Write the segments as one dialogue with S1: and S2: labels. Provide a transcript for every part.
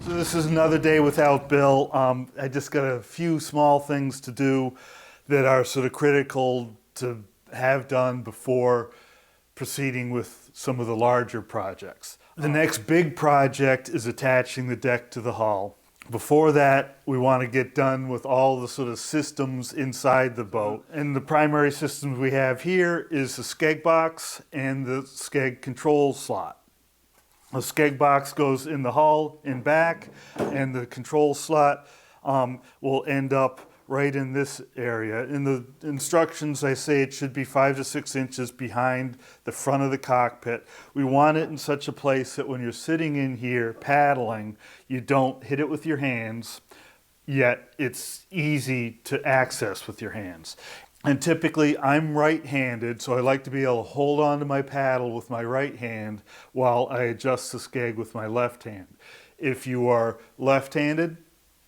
S1: So this is another day without Bill. I just got a few small things to do that are sort of critical to have done before proceeding with some of the larger projects. The next big project is attaching the deck to the hull. Before that, we want to get done with all the sort of systems inside the boat. And the primary systems we have here is the Skeg Box and the Skeg control slot. The Skeg Box goes in the hull in back, and the control slot will end up right in this area. In the instructions, I say it should be 5 to 6 inches behind the front of the cockpit. We want it in such a place that when you're sitting in here paddling, you don't hit it with your hands, yet it's easy to access with your hands. And typically I'm right-handed, so I like to be able to hold on to my paddle with my right hand while I adjust the skeg with my left hand. If you are left-handed,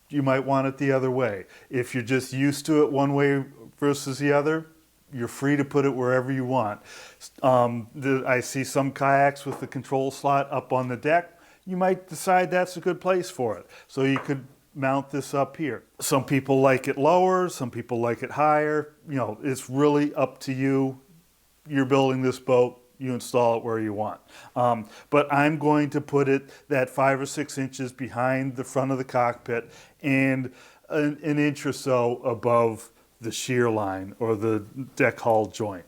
S1: you might want it the other way. If you're just used to it one way versus the other, you're free to put it wherever you want. I see some kayaks with the control slot up on the deck. You might decide that's a good place for it. So you could mount this up here. Some people like it lower, some people like it higher. You know, it's really up to you. You're building this boat, you install it where you want. But I'm going to put it that 5 or 6 inches behind the front of the cockpit and an inch or so above the shear line or the deck hull joint.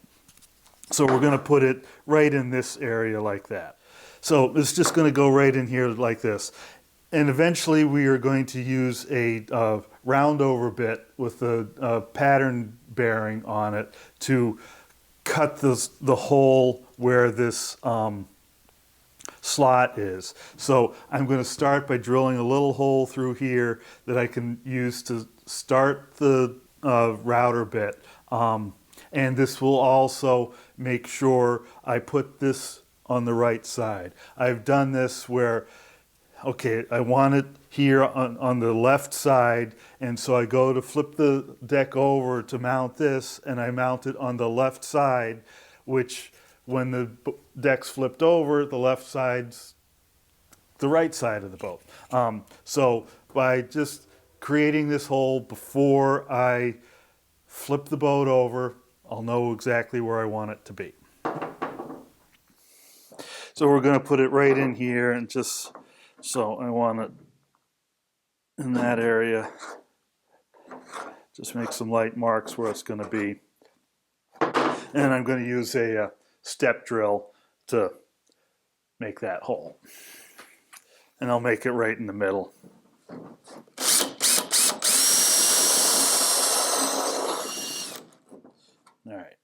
S1: So we're going to put it right in this area like that. So it's just going to go right in here like this. And eventually we are going to use a round over bit with a pattern bearing on it to cut the hole where this slot is. So I'm going to start by drilling a little hole through here that I can use to start the router bit. And this will also make sure I put this on the right side. I've done this where, okay, I want it here on the left side, and so I go to flip the deck over to mount this, and I mount it on the left side, which when the deck's flipped over, the left side's the right side of the boat. So by just creating this hole before I flip the boat over, I'll know exactly where I want it to be. So we're going to put it right in here, and just so I want it in that area. Just make some light marks where it's going to be. And I'm going to use a step drill to make that hole. And I'll make it right in the middle. All right.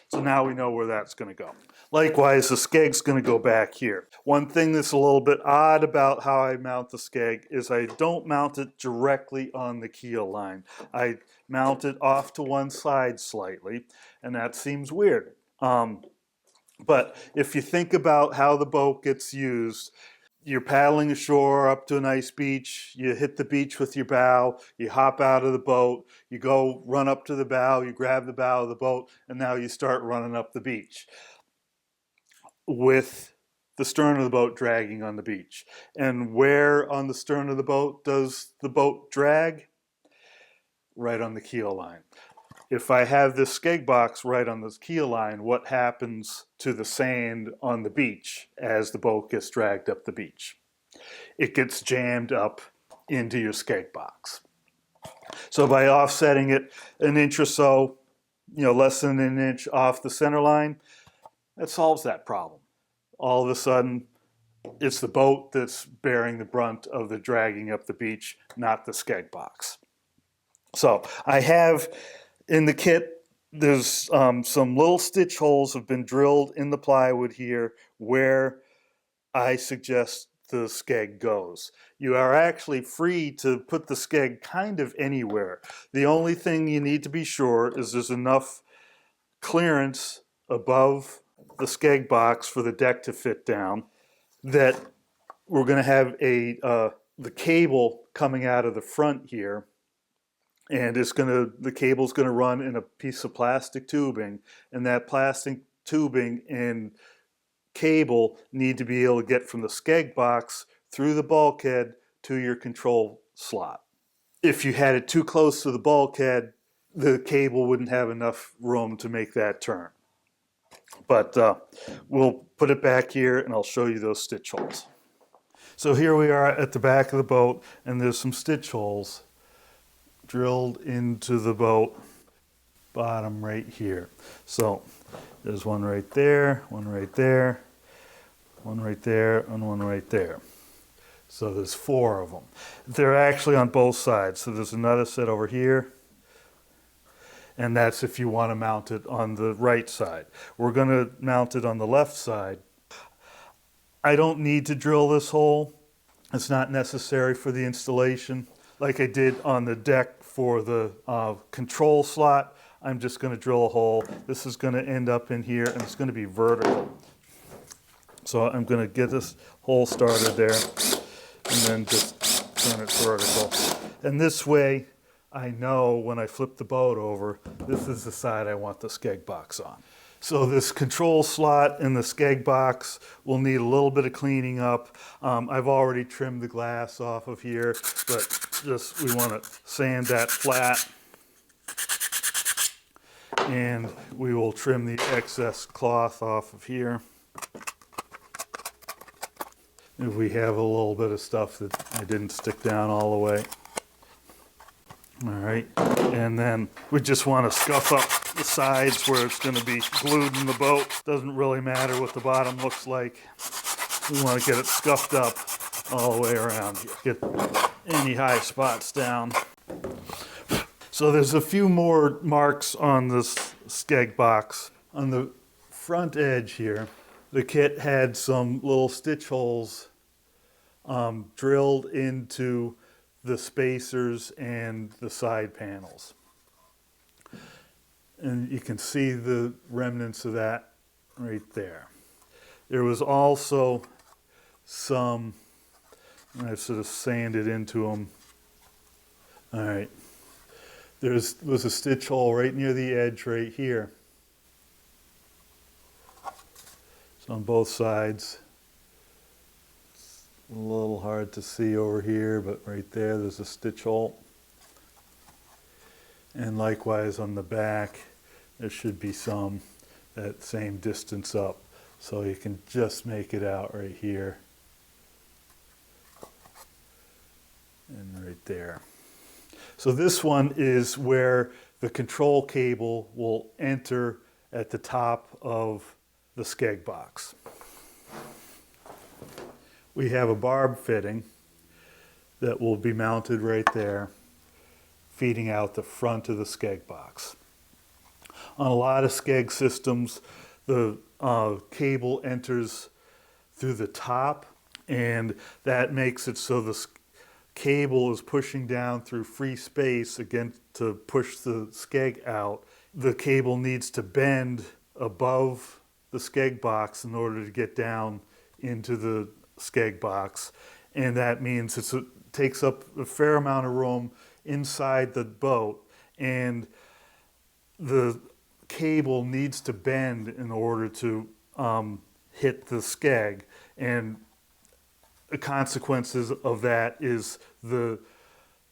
S1: So now we know where that's going to go. Likewise, the skeg's going to go back here. One thing that's a little bit odd about how I mount the skeg is I don't mount it directly on the keel line. I mount it off to one side slightly, and that seems weird. But if you think about how the boat gets used, you're paddling ashore up to a nice beach, you hit the beach with your bow, you hop out of the boat, you go run up to the bow, you grab the bow of the boat, and now you start running up the beach with the stern of the boat dragging on the beach. And where on the stern of the boat does the boat drag? Right on the keel line. If I have this Skeg Box right on this keel line, what happens to the sand on the beach as the boat gets dragged up the beach? It gets jammed up into your Skeg Box. So by offsetting it an inch or so, less than an inch off the center line, that solves that problem. All of a sudden, it's the boat that's bearing the brunt of the dragging up the beach, not the Skeg Box. So I have in the kit, there's some little stitch holes have been drilled in the plywood here where I suggest the skeg goes. You are actually free to put the skeg kind of anywhere. The only thing you need to be sure is there's enough clearance above the Skeg Box for the deck to fit down that we're going to have the cable coming out of the front here, and the cable's going to run in a piece of plastic tubing, and that plastic tubing and cable need to be able to get from the Skeg Box through the bulkhead to your control slot. If you had it too close to the bulkhead, the cable wouldn't have enough room to make that turn. But we'll put it back here and I'll show you those stitch holes. So here we are at the back of the boat, and there's some stitch holes drilled into the boat bottom right here. So there's one right there, one right there, one right there, and one right there. So there's 4 of them. They're actually on both sides. So there's another set over here, and that's if you want to mount it on the right side. We're going to mount it on the left side. I don't need to drill this hole. It's not necessary for the installation. Like I did on the deck for the control slot, I'm just going to drill a hole. This is going to end up in here, and it's going to be vertical. So I'm going to get this hole started there, and then just turn it vertical. And this way, I know when I flip the boat over, this is the side I want the Skeg Box on. So this control slot and the Skeg Box will need a little bit of cleaning up. I've already trimmed the glass off of here, but just we want to sand that flat. And we will trim the excess cloth off of here. If we have a little bit of stuff that I didn't stick down all the way. All right, and then we just want to scuff up the sides where it's going to be glued in the boat. Doesn't really matter what the bottom looks like. We want to get it scuffed up all the way around here. Get any high spots down. So there's a few more marks on this Skeg Box. On the front edge here, the kit had some little stitch holes drilled into the spacers and the side panels. And you can see the remnants of that right there. There was also some, I sort of sanded into them. All right. There was a stitch hole right near the edge right here. So on both sides. A little hard to see over here, but right there's a stitch hole. And likewise on the back, there should be some that same distance up. So you can just make it out right here. And right there. So this one is where the control cable will enter at the top of the Skeg Box. We have a barb fitting that will be mounted right there, feeding out the front of the Skeg Box. On a lot of Skeg systems, the cable enters through the top, and that makes it so the cable is pushing down through free space again to push the skeg out. The cable needs to bend above the Skeg Box in order to get down into the Skeg Box, and that means it takes up a fair amount of room inside the boat, and the cable needs to bend in order to hit the skeg, and the consequences of that is the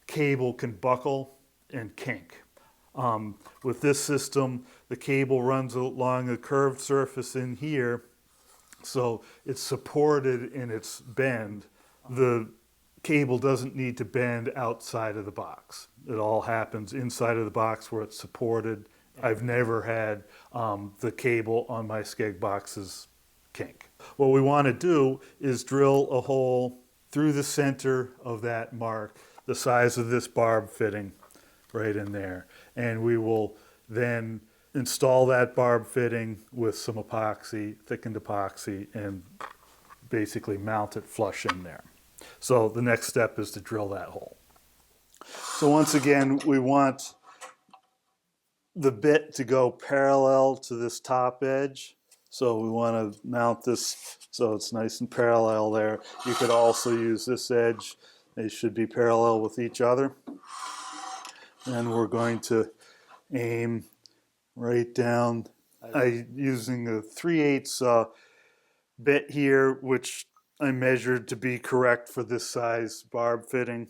S1: cable can buckle and kink. With this system, the cable runs along a curved surface in here, so it's supported in its bend. The cable doesn't need to bend outside of the box. It all happens inside of the box where it's supported. I've never had the cable on my Skeg Boxes kink. What we want to do is drill a hole through the center of that mark, the size of this barb fitting right in there. And we will then install that barb fitting with some epoxy, thickened epoxy, and basically mount it flush in there. So the next step is to drill that hole. So once again, we want the bit to go parallel to this top edge. So we want to mount this so it's nice and parallel there. You could also use this edge. They should be parallel with each other. And we're going to aim right down. I'm using a 3/8 bit here, which I measured to be correct for this size barb fitting.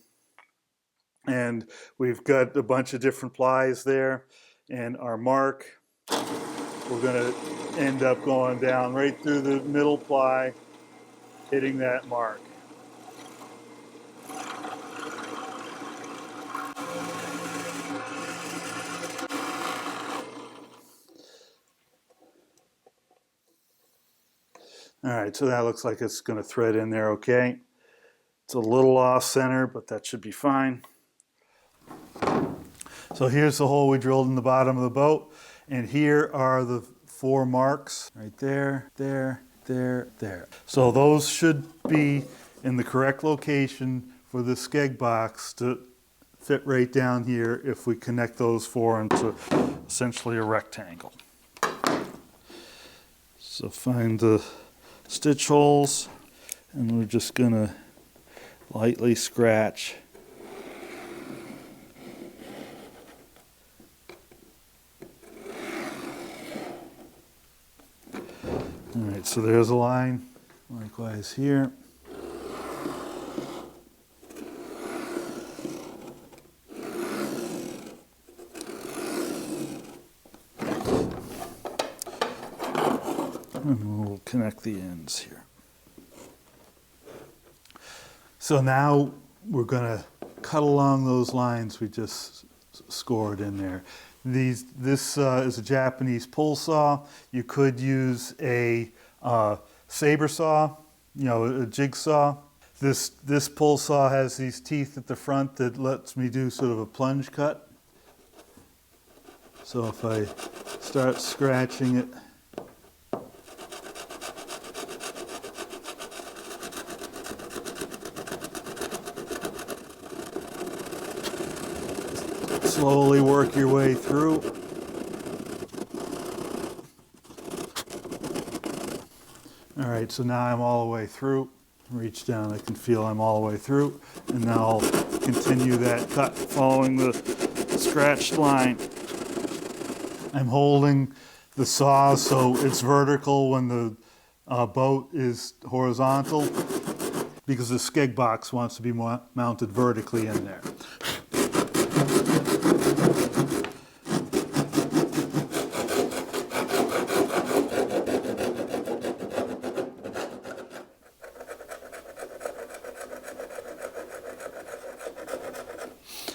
S1: And we've got a bunch of different plies there, and our mark, we're going to end up going down right through the middle ply, hitting that mark. All right, so that looks like it's going to thread in there okay. It's a little off center, but that should be fine. So here's the hole we drilled in the bottom of the boat, and here are the 4 marks right there, there, there, there. So those should be in the correct location for the Skeg box to fit right down here if we connect those 4 into essentially a rectangle. So find the stitch holes, and we're just gonna lightly scratch. All right, so there's a line, likewise here. And we'll connect the ends here. So now we're going to cut along those lines we just scored in there. This is a Japanese pull saw. You could use a saber saw, a jigsaw. This pull saw has these teeth at the front that lets me do sort of a plunge cut. So if I start scratching it, slowly work your way through. All right, so now I'm all the way through. Reach down, I can feel I'm all the way through. And now I'll continue that cut following the scratched line. I'm holding the saw so it's vertical when the boat is horizontal, because the Skeg box wants to be mounted vertically in there.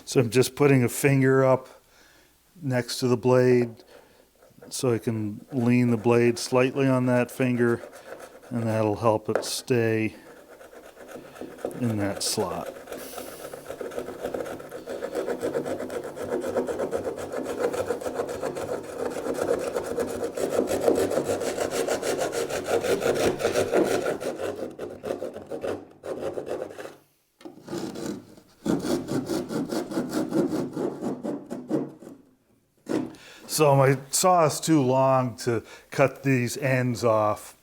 S1: So I'm just putting a finger up next to the blade so I can lean the blade slightly on that finger, and that'll help it stay in that slot. So my saw is too long to cut these ends off.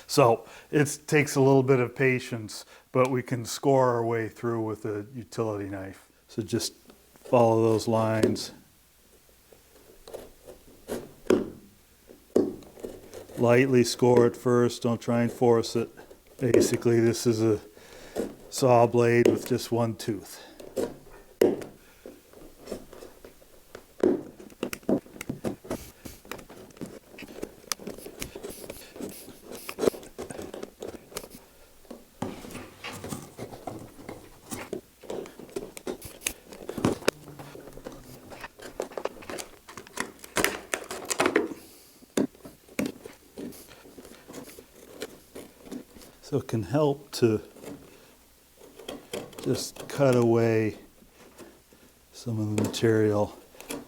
S1: So it takes a little bit of patience, but we can score our way through with a utility knife. So just follow those lines. Lightly score it first, don't try and force it. Basically, this is a saw blade with just one tooth. So it can help to just cut away some of the material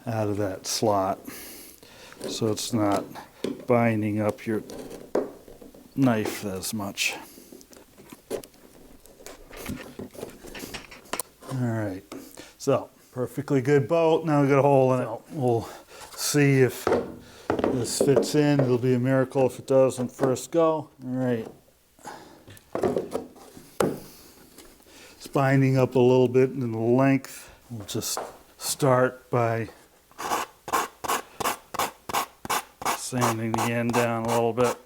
S1: out of that slot so it's not binding up your knife as much. All right, so perfectly good boat. Now we got a hole in it. We'll see if this fits in. It'll be a miracle if it does on first go. All right. It's binding up a little bit in the length. We'll just start by sanding the end down a little bit.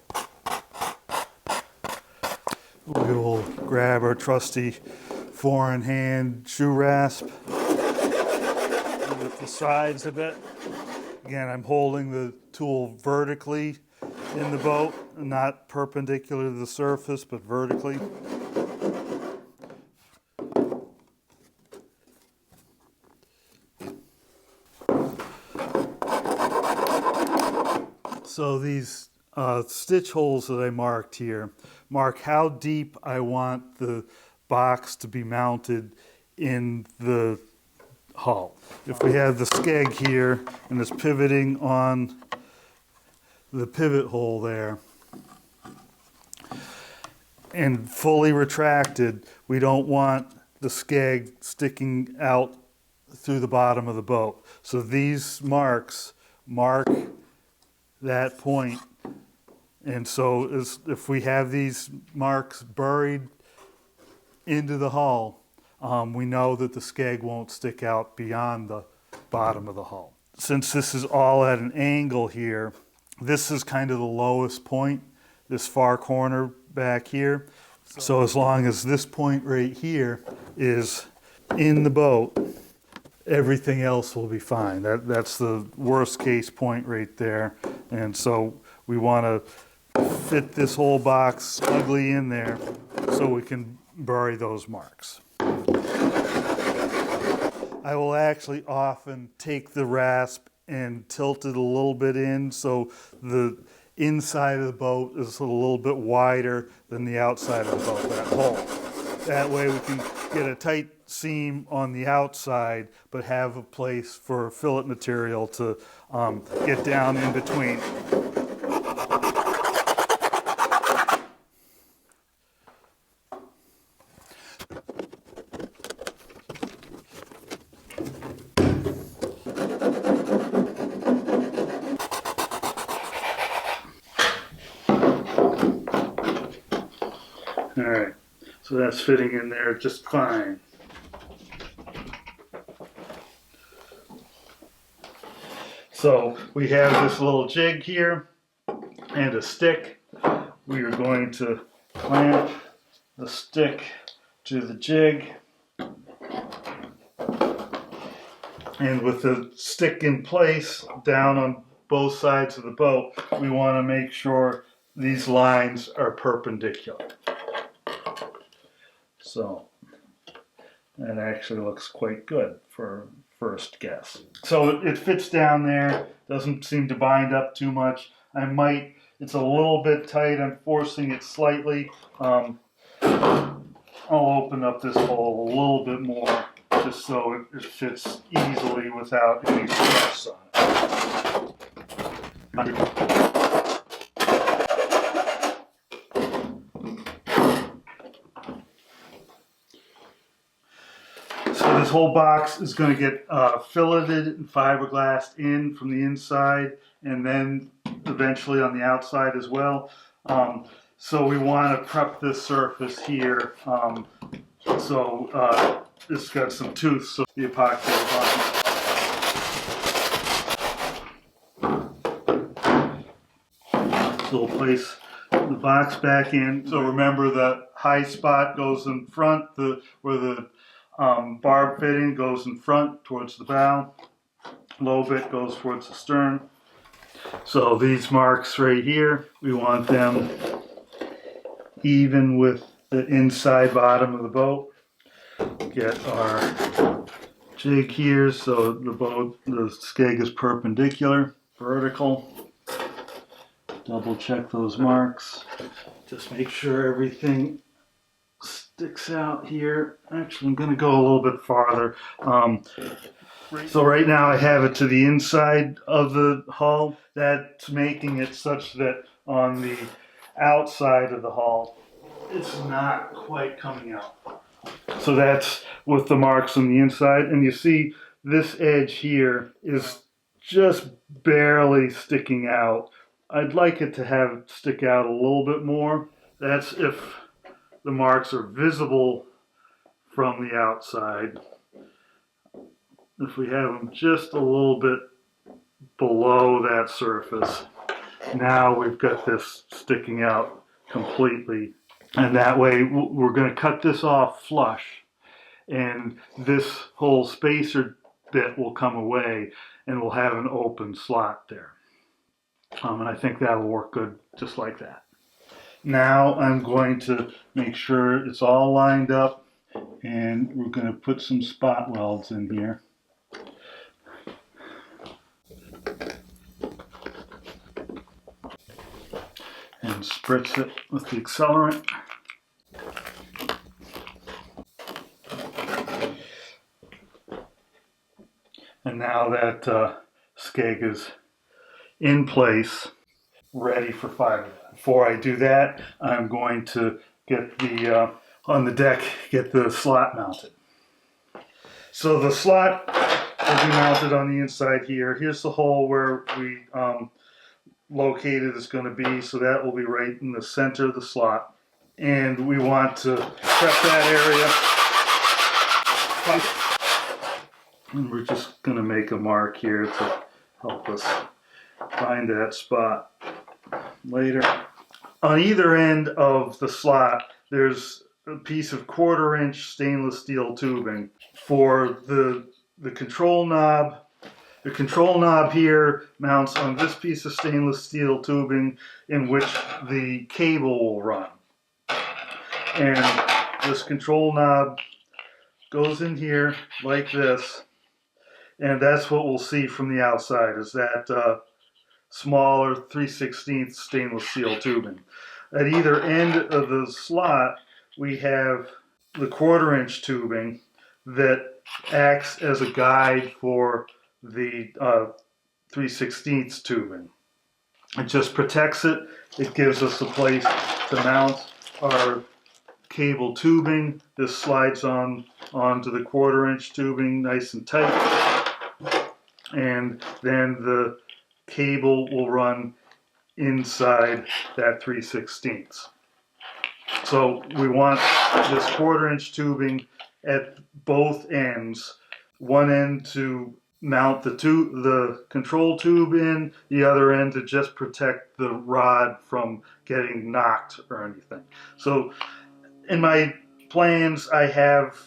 S1: We will grab our trusty 4-in-hand shoe rasp with the sides of it. Again, I'm holding the tool vertically in the boat, not perpendicular to the surface, but vertically. So these stitch holes that I marked here mark how deep I want the box to be mounted in the hull. If we have the skeg here and it's pivoting on the pivot hole there and fully retracted, we don't want the skeg sticking out through the bottom of the boat. So these marks mark that point. And so if we have these marks buried into the hull, we know that the skeg won't stick out beyond the bottom of the hull. Since this is all at an angle here, this is kind of the lowest point, this far corner back here. So as long as this point right here is in the boat, everything else will be fine. That's the worst case point right there. And so we want to fit this whole box snugly in there so we can bury those marks. I will actually often take the rasp and tilt it a little bit in so the inside of the boat is a little bit wider than the outside of the boat, that hole. That way we can get a tight seam on the outside but have a place for fillet material to get down in between. All right, so that's fitting in there just fine. So we have this little jig here and a stick. We are going to clamp the stick to the jig. And with the stick in place down on both sides of the boat, we want to make sure these lines are perpendicular. So that actually looks quite good for first guess. So it fits down there, doesn't seem to bind up too much. It's a little bit tight, I'm forcing it slightly. I'll open up this hole a little bit more just so it fits easily without any stress on it. So this whole box is going to get filleted and fiberglassed in from the inside and then eventually on the outside as well. So we want to prep this surface here. It's got some tooth, so the epoxy on. So we'll place the box back in. So remember the high spot goes in front, where the barb fitting goes in front towards the bow. Low bit goes towards the stern. So these marks right here, we want them even with the inside bottom of the boat. Get our jig here so the skeg is perpendicular, vertical. Double check those marks. Just make sure everything sticks out here. Actually, I'm going to go a little bit farther. So right now I have it to the inside of the hull. That's making it such that on the outside of the hull, it's not quite coming out. So that's with the marks on the inside. And you see this edge here is just barely sticking out. I'd like it to have it stick out a little bit more. That's if the marks are visible from the outside. If we have them just a little bit below that surface, now we've got this sticking out completely And that way we're going to cut this off flush, and this whole spacer bit will come away and we'll have an open slot there. And I think that'll work good just like that. Now I'm going to make sure it's all lined up, and we're going to put some spot welds in here. And spritz it with the accelerant. And now that skeg is in place, ready for fire. Before I do that, I'm going to get the, on the deck, get the slot mounted. So the slot will be mounted on the inside here. Here's the hole where we located is going to be, so that will be right in the center of the slot. And we want to prep that area. And we're just going to make a mark here to help us find that spot later. On either end of the slot, there's a piece of 1/4 inch stainless steel tubing for the control knob. The control knob here mounts on this piece of stainless steel tubing in which the cable will run. And this control knob goes in here like this, and that's what we'll see from the outside, is that smaller 3/16 stainless steel tubing. At either end of the slot, we have the 1/4 inch tubing that acts as a guide for the 3/16 tubing. It just protects it. It gives us a place to mount our cable tubing. This slides onto the 1/4 inch tubing nice and tight, and then the cable will run inside that 3/16. So we want this 1/4 inch tubing at both ends. One end to mount the control tube in, the other end to just protect the rod from getting knocked or anything. So in my plans, I have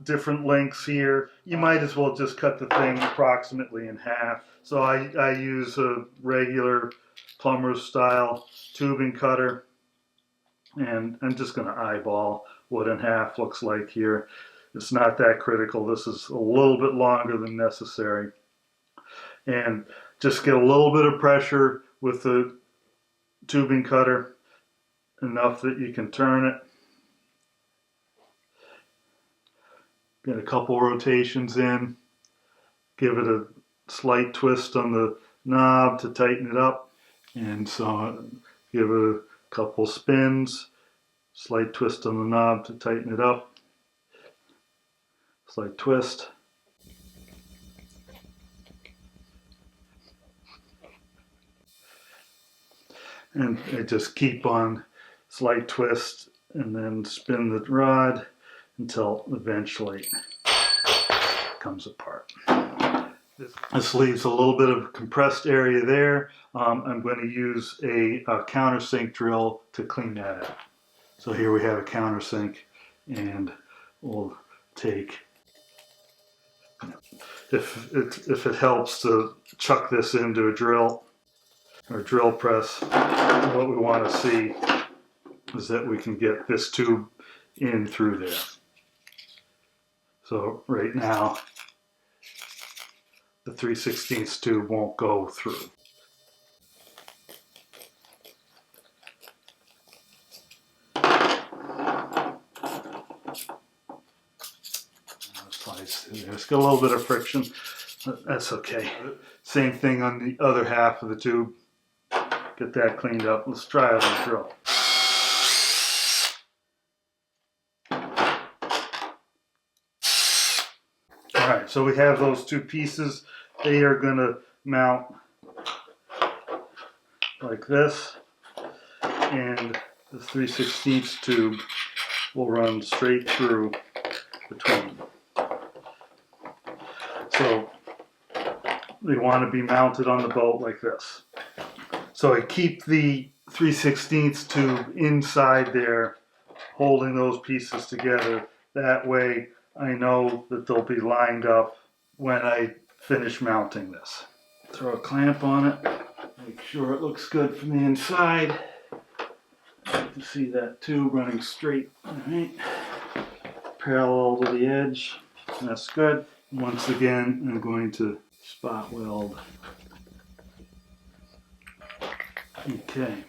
S1: different lengths here. You might as well just cut the thing approximately in half. So I use a regular plumber's style tubing cutter, and I'm just going to eyeball what in half looks like here. It's not that critical. This is a little bit longer than necessary. And just get a little bit of pressure with the tubing cutter, enough that you can turn it. Get a couple rotations in. Give it a slight twist on the knob to tighten it up. And so give it a couple spins. Slight twist on the knob to tighten it up. Slight twist. And I just keep on slight twist and then spin the rod until eventually it comes apart. This leaves a little bit of compressed area there. I'm going to use a countersink drill to clean that out. So here we have a countersink, and we'll take, if it helps to chuck this into a drill or drill press, what we want to see is that we can get this tube in through there. So right now, the 3/16 tube won't go through. It's got a little bit of friction, but that's okay. Same thing on the other half of the tube. Get that cleaned up. Let's try it on the drill. Alright, so we have those two pieces. They are going to mount like this, and the 3/16 tube will run straight through between. So they want to be mounted on the boat like this. So I keep the 3/16 tube inside there holding those pieces together. That way I know that they'll be lined up when I finish mounting this. Throw a clamp on it, make sure it looks good from the inside. Like to see that tube running straight, alright, parallel to the edge. That's good. Once again, I'm going to spot weld. Okay.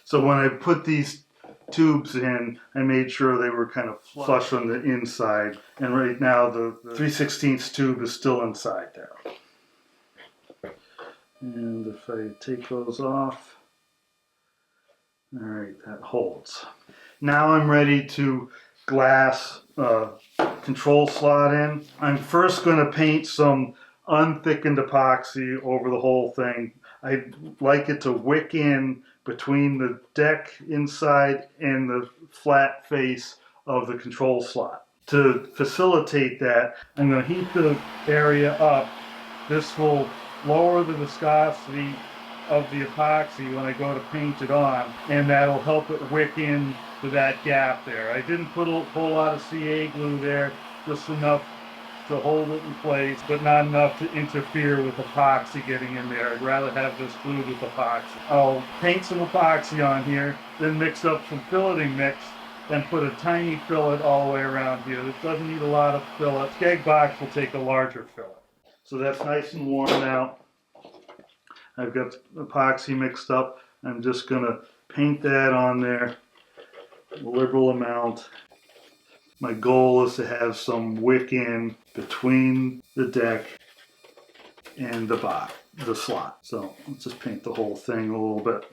S1: So when I put these tubes in, I made sure they were kind of flush on the inside. And right now the 3/16 tube is still inside there. And if I take those off, all right, that holds. Now I'm ready to glass control slot in. I'm first going to paint some unthickened epoxy over the whole thing. I like it to wick in between the deck inside and the flat face of the control slot. To facilitate that, I'm going to heat the area up. This will lower the viscosity of the epoxy when I go to paint it on, and that'll help it wick in to that gap there. I didn't put a whole lot of CA glue there, just enough to hold it in place, but not enough to interfere with epoxy getting in there. I'd rather have this glued with epoxy. I'll paint some epoxy on here, then mix up some filleting mix, then put a tiny fillet all the way around here. This doesn't need a lot of fillet. Skeg Box will take a larger fillet. So that's nice and warm now. I've got epoxy mixed up. I'm just going to paint that on there, a liberal amount. My goal is to have some wick in between the deck and the slot. So let's just paint the whole thing a little bit.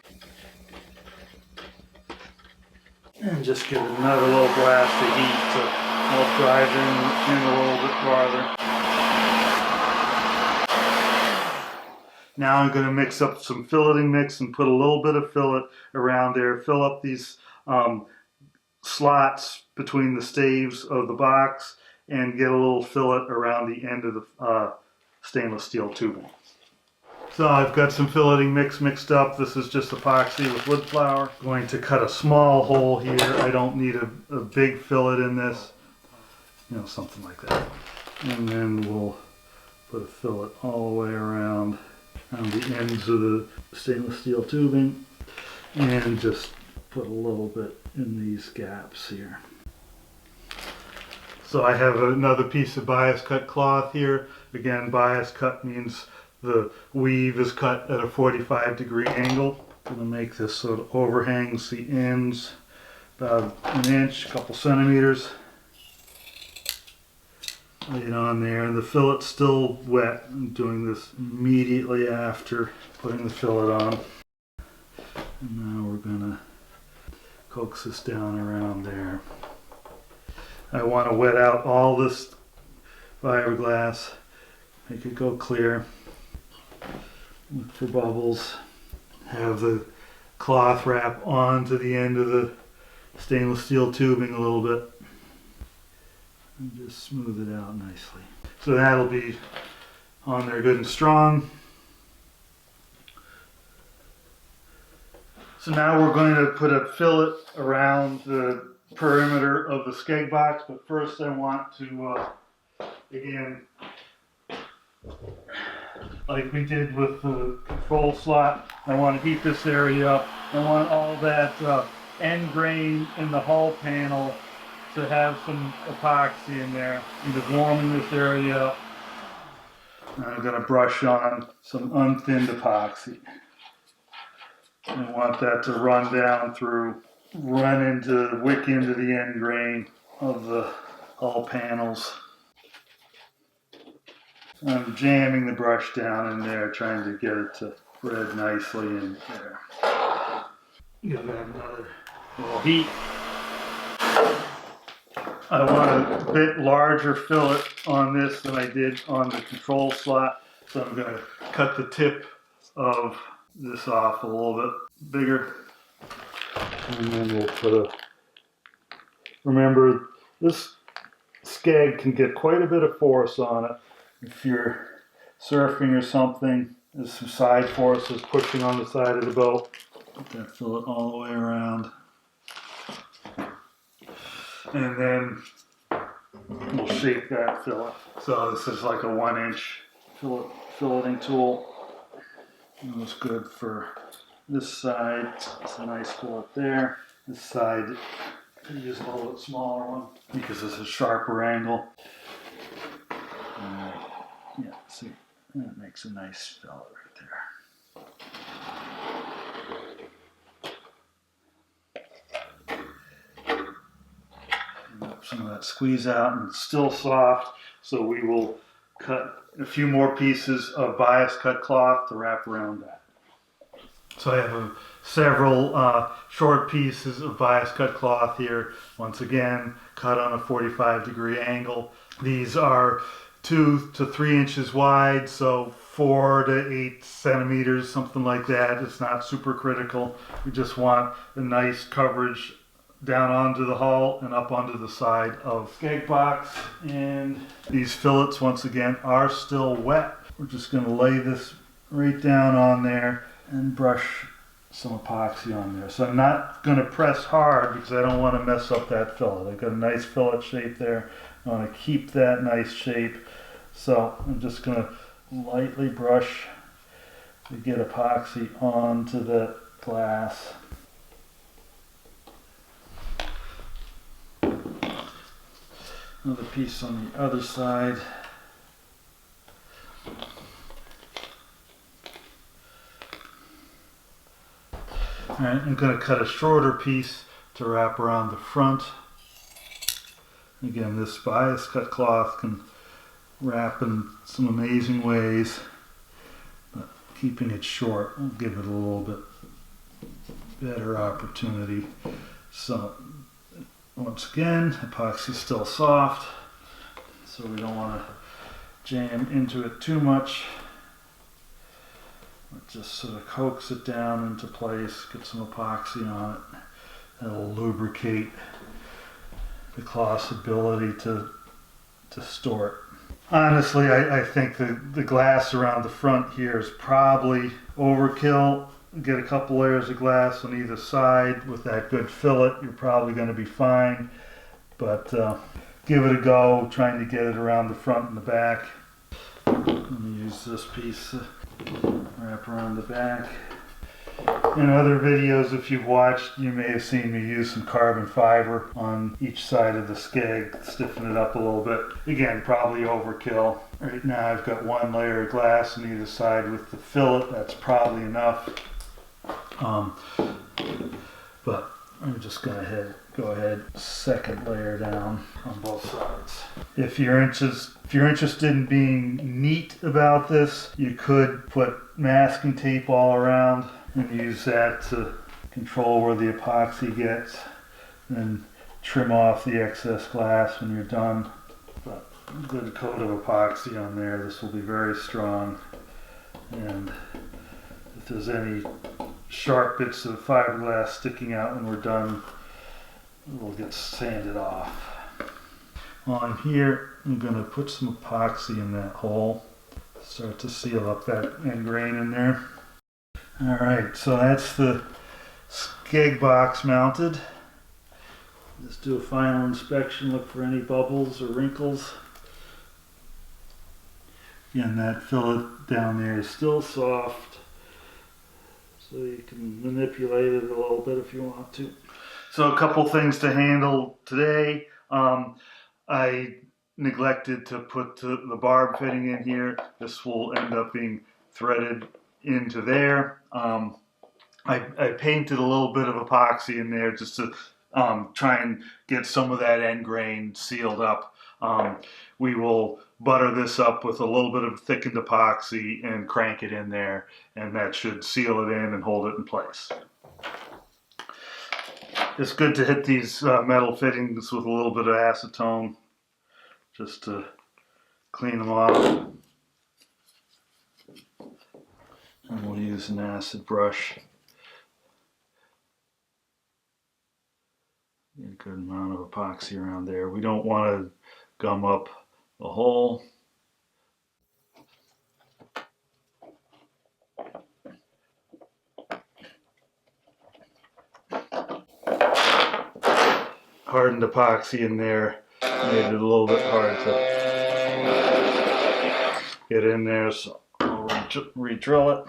S1: And just give it another little blast of heat to help drive in a little bit farther. Now I'm going to mix up some filleting mix and put a little bit of fillet around there. Fill up these slots between the staves of the box and get a little fillet around the end of the stainless steel tubing. So I've got some filleting mix mixed up. This is just epoxy with wood flour. Going to cut a small hole here. I don't need a big fillet in this. You know, something like that. And then we'll put a fillet all the way around the ends of the stainless steel tubing, and just put a little bit in these gaps here. So I have another piece of bias cut cloth here. Again, bias cut means the weave is cut at a 45-degree angle. I'm going to make this so it overhangs the ends about an inch, a couple centimeters. Lay it on there, and the fillet's still wet. I'm doing this immediately after putting the fillet on. And now we're going to coax this down around there. I want to wet out all this fiberglass, make it go clear. Look for bubbles. Have the cloth wrap onto the end of the stainless steel tubing a little bit. And just smooth it out nicely. So that'll be on there good and strong. So now we're going to put a fillet around the perimeter of the Skeg Box, but first I want to, again, like we did with the control slot, I want to heat this area up. I want all that end grain in the hull panel to have some epoxy in there. I'm just warming this area up. I'm going to brush on some unthinned epoxy. I want that to run down through, wick into the end grain of the hull panels. I'm jamming the brush down in there, trying to get it to spread nicely in there. Give that another little heat. I want a bit larger fillet on this than I did on the control slot, so I'm going to cut the tip of this off a little bit bigger. And then we'll put remember, this skeg can get quite a bit of force on it. If you're surfing or something, there's some side forces pushing on the side of the boat. Put that fillet all the way around. and then we'll shape that fillet. So this is like a 1-inch filleting tool. It was good for this side. It's a nice fillet there. This side, I use a little bit smaller one because it's a sharper angle. Yeah, see, that makes a nice fillet right there. Some of that squeeze out, and it's still soft, so we will cut a few more pieces of bias cut cloth to wrap around that. So I have several short pieces of bias cut cloth here, once again cut on a 45-degree angle. These are 2 to 3 inches wide, so 4 to 8 centimeters, something like that. It's not super critical. We just want a nice coverage down onto the hull and up onto the side of Skeg Box. And these fillets, once again, are still wet. We're just going to lay this right down on there and brush some epoxy on there. So I'm not going to press hard because I don't want to mess up that fillet. I've got a nice fillet shape there. I want to keep that nice shape. So I'm just going to lightly brush to get epoxy onto the glass. Another piece on the other side. Alright, I'm going to cut a shorter piece to wrap around the front. Again, this bias cut cloth can wrap in some amazing ways, but keeping it short will give it a little bit better opportunity. So once again, epoxy is still soft, so we don't want to jam into it too much. It just sort of coax it down into place, get some epoxy on it. That'll lubricate the cloth's ability to store it. Honestly, I think the glass around the front here is probably overkill. Get a couple layers of glass on either side with that good fillet, you're probably going to be fine. But give it a go, trying to get it around the front and the back. I'm going to use this piece to wrap around the back. In other videos, if you've watched, you may have seen me use some carbon fiber on each side of the skeg, stiffen it up a little bit. Again, probably overkill. Right now I've got 1 layer of glass on either side with the fillet. That's probably enough. But I'm just going to go ahead, second layer down on both sides. If you're interested in being neat about this, you could put masking tape all around and use that to control where the epoxy gets, and trim off the excess glass when you're done. But a good coat of epoxy on there. This will be very strong, and if there's any sharp bits of fiberglass sticking out when we're done, it'll get sanded off. On here, I'm going to put some epoxy in that hole, start to seal up that end grain in there. Alright, so that's the Skeg Box mounted. Let's do a final inspection, look for any bubbles or wrinkles. Again, that fillet down there is still soft, so you can manipulate it a little bit if you want to. So a couple things to handle today. I neglected to put the barb fitting in here. This will end up being threaded into there. I painted a little bit of epoxy in there just to try and get some of that end grain sealed up. We will butter this up with a little bit of thickened epoxy and crank it in there, and that should seal it in and hold it in place. It's good to hit these metal fittings with a little bit of acetone just to clean them off. And we'll use an acid brush. Get a good amount of epoxy around there. We don't want to gum up the hole. hardened epoxy in there. Made it a little bit hard to get in there, so I'll re-drill it.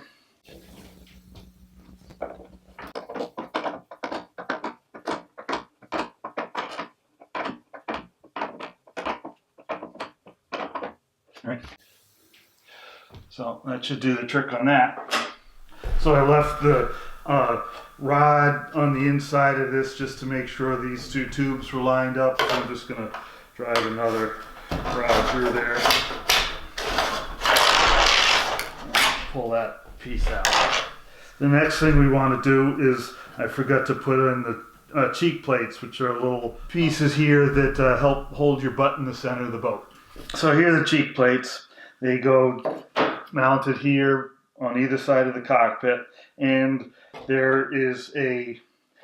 S1: Right. So that should do the trick on that. So I left the rod on the inside of this just to make sure these two tubes were lined up. So I'm just going to drive another rod through there. Pull that piece out. The next thing we want to do is, I forgot to put in the cheek plates, which are little pieces here that help hold your butt in the center of the boat. So here are the cheek plates. They go mounted here on either side of the cockpit, and there is a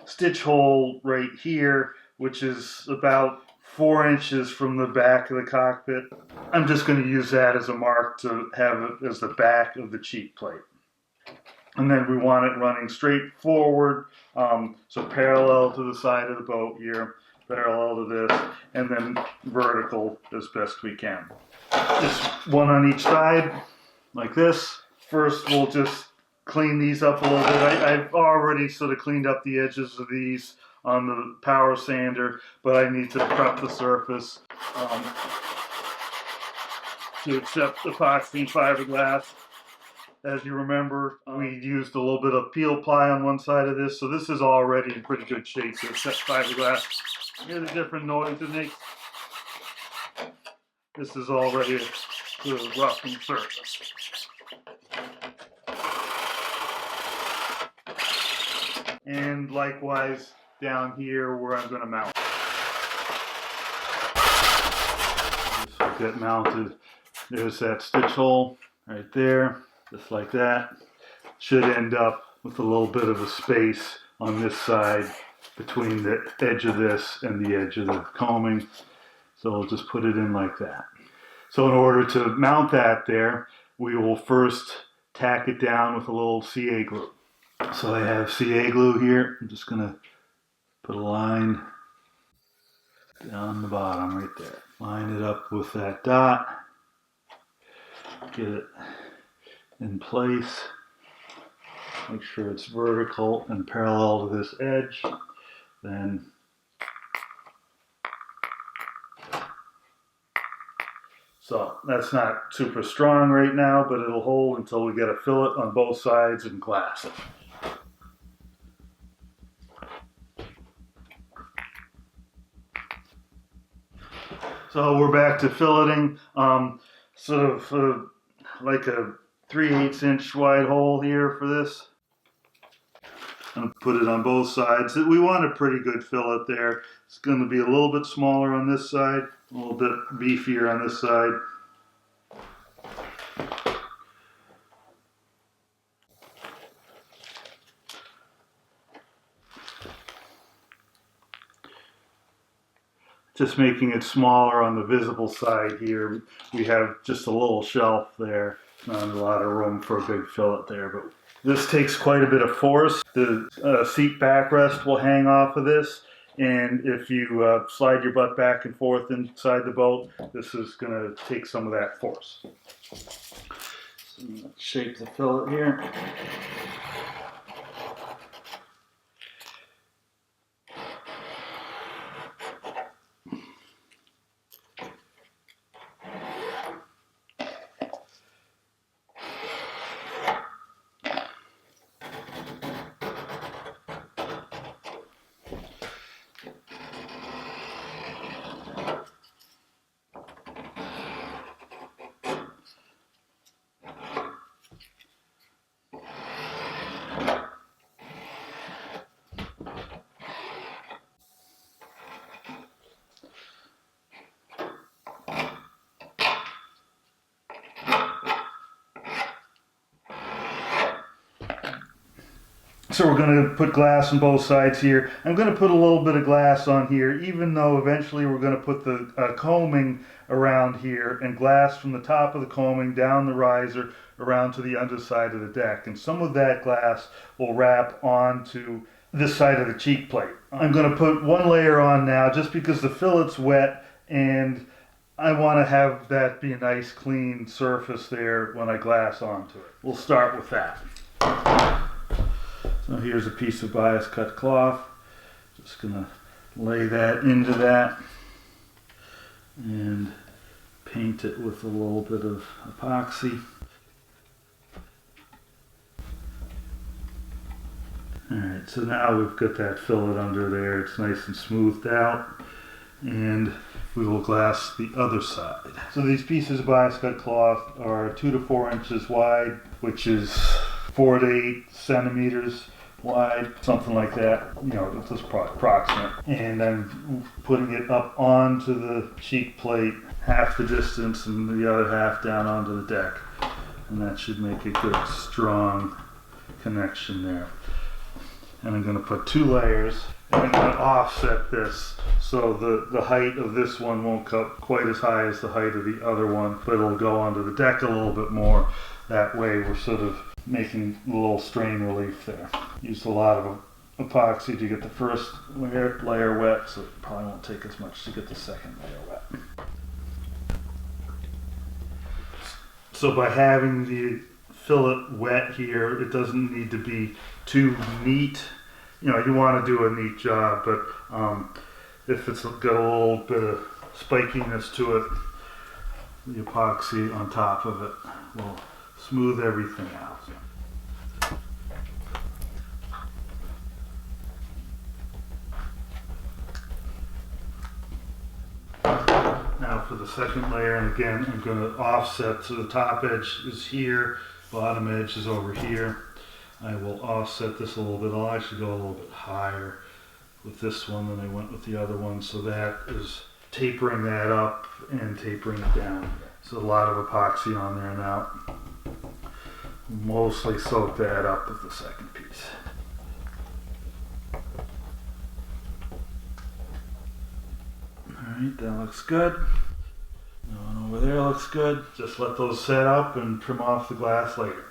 S1: stitch hole right here, which is about 4 inches from the back of the cockpit. I'm just going to use that as a mark to have it as the back of the cheek plate. And then we want it running straight forward, so parallel to the side of the boat here, parallel to this, and then vertical as best we can. Just one on each side, like this. First, we'll just clean these up a little bit. I've already sort of cleaned up the edges of these on the power sander, but I need to prep the surface to accept epoxy and fiberglass. As you remember, we used a little bit of peel ply on one side of this, so this is already in pretty good shape to accept fiberglass. Hear the different noise it makes. This is already a roughened surface. And likewise down here where I'm going to mount. This will get mounted. There's that stitch hole right there, just like that. Should end up with a little bit of a space on this side between the edge of this and the edge of the combing. So we'll just put it in like that. So in order to mount that there, we will first tack it down with a little CA glue. So I have CA glue here. I'm just going to put a line down the bottom right there. Line it up with that dot. Get it in place. Make sure it's vertical and parallel to this edge. Then so that's not super strong right now, but it'll hold until we get a fillet on both sides and glass it. So we're back to filleting, sort of like a 3/8 inch wide hole here for this. And put it on both sides. We want a pretty good fillet there. It's going to be a little bit smaller on this side, a little bit beefier on this side. Just making it smaller on the visible side here. We have just a little shelf there. Not a lot of room for a big fillet there, but this takes quite a bit of force. The seat backrest will hang off of this, and if you slide your butt back and forth inside the boat, this is going to take some of that force. So let's shape the fillet here. So we're going to put glass on both sides here. I'm going to put a little bit of glass on here, even though eventually we're going to put the combing around here, and glass from the top of the combing down the riser around to the underside of the deck. And some of that glass will wrap onto this side of the cheek plate. I'm going to put one layer on now just because the fillet's wet and I want to have that be a nice clean surface there when I glass onto it. We'll start with that. So here's a piece of bias cut cloth. Just going to lay that into that and paint it with a little bit of epoxy. Alright, so now we've got that fillet under there. It's nice and smoothed out. And we will glass the other side. So these pieces of bias cut cloth are 2 to 4 inches wide, which is 4 to 8 centimeters wide, something like that. You know, it's just approximate. And I'm putting it up onto the cheek plate, half the distance and the other half down onto the deck. And that should make a good, strong connection there. And I'm going to put 2 layers. And I'm going to offset this so the height of this one won't cut quite as high as the height of the other one, but it'll go onto the deck a little bit more. That way we're sort of making a little strain relief there. Used a lot of epoxy to get the first layer wet, so it probably won't take as much to get the second layer wet. So by having the fillet wet here, it doesn't need to be too neat. You know, you want to do a neat job, but if it's got a little bit of spikiness to it, the epoxy on top of it will smooth everything out. Now for the second layer, and again, I'm going to offset, so the top edge is here, bottom edge is over here. I will offset this a little bit. I'll actually go a little bit higher with this one than I went with the other one. So that is tapering that up and tapering it down. So a lot of epoxy on there now. Mostly soak that up with the second piece. Alright, that looks good. That one over there looks good. Just let those set up and trim off the glass later.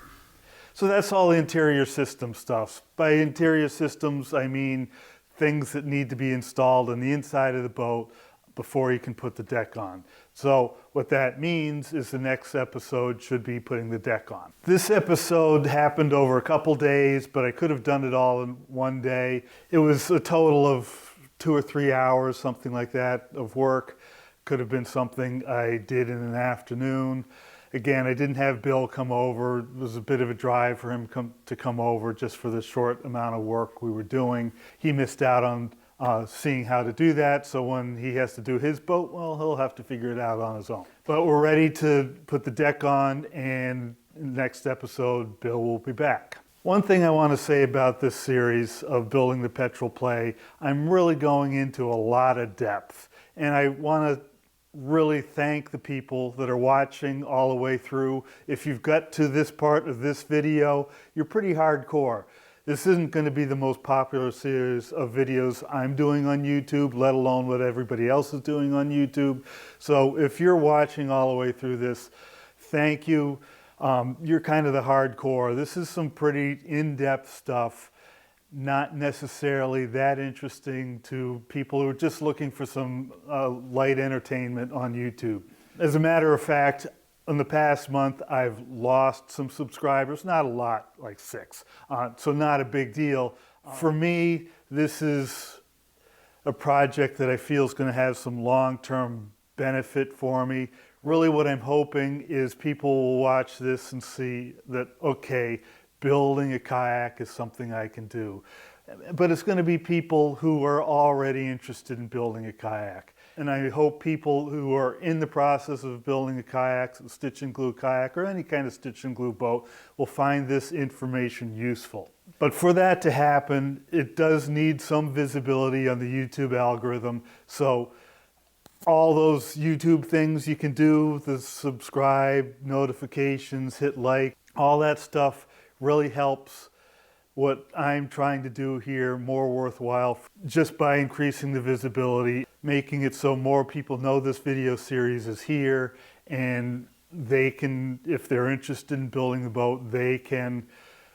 S1: So that's all the interior system stuff. By interior systems, I mean things that need to be installed on the inside of the boat before you can put the deck on. So what that means is the next episode should be putting the deck on. This episode happened over a couple days, but I could have done it all in one day. It was a total of 2 or 3 hours, something like that, of work. Could have been something I did in an afternoon. Again, I didn't have Bill come over. It was a bit of a drive for him to come over just for the short amount of work we were doing. He missed out on seeing how to do that, so when he has to do his boat, well, he'll have to figure it out on his own. But we're ready to put the deck on, and in the next episode, Bill will be back. One thing I want to say about this series of building the Petrel play, I'm really going into a lot of depth, and I want to really thank the people that are watching all the way through. If you've got to this part of this video, you're pretty hardcore. This isn't going to be the most popular series of videos I'm doing on YouTube, let alone what everybody else is doing on YouTube. So if you're watching all the way through this, thank you. You're kind of the hardcore. This is some pretty in-depth stuff. Not necessarily that interesting to people who are just looking for some light entertainment on YouTube. As a matter of fact, in the past month, I've lost some subscribers, not a lot, like 6, so not a big deal. For me, this is a project that I feel is going to have some long-term benefit for me. Really what I'm hoping is people will watch this and see that, okay, building a kayak is something I can do. But it's going to be people who are already interested in building a kayak. And I hope people who are in the process of building a kayak, a stitch and glue kayak, or any kind of stitch and glue boat will find this information useful. But for that to happen, it does need some visibility on the YouTube algorithm. So all those YouTube things you can do, the subscribe, notifications, hit like, all that stuff really helps what I'm trying to do here more worthwhile just by increasing the visibility, making it so more people know this video series is here, and they can, if they're interested in building the boat, they can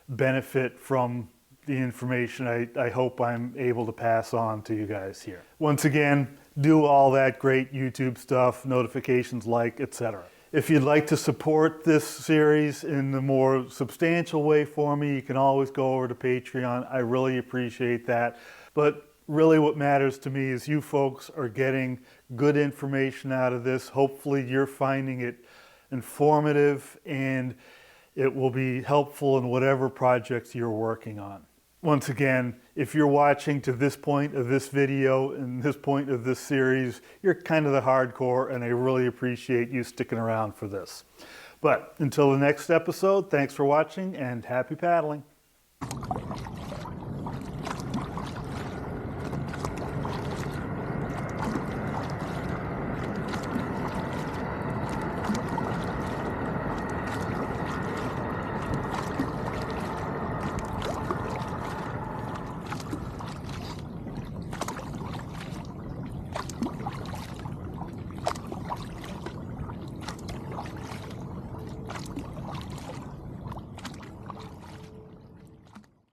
S1: benefit from the information I hope I'm able to pass on to you guys here. Once again, do all that great YouTube stuff, notifications, like, etc. If you'd like to support this series in a more substantial way for me, you can always go over to Patreon. I really appreciate that. But really what matters to me is you folks are getting good information out of this. Hopefully you're finding it informative and it will be helpful in whatever projects you're working on. Once again, if you're watching to this point of this video and this point of this series, you're kind of the hardcore, and I really appreciate you sticking around for this. But until the next episode, thanks for watching and happy paddling.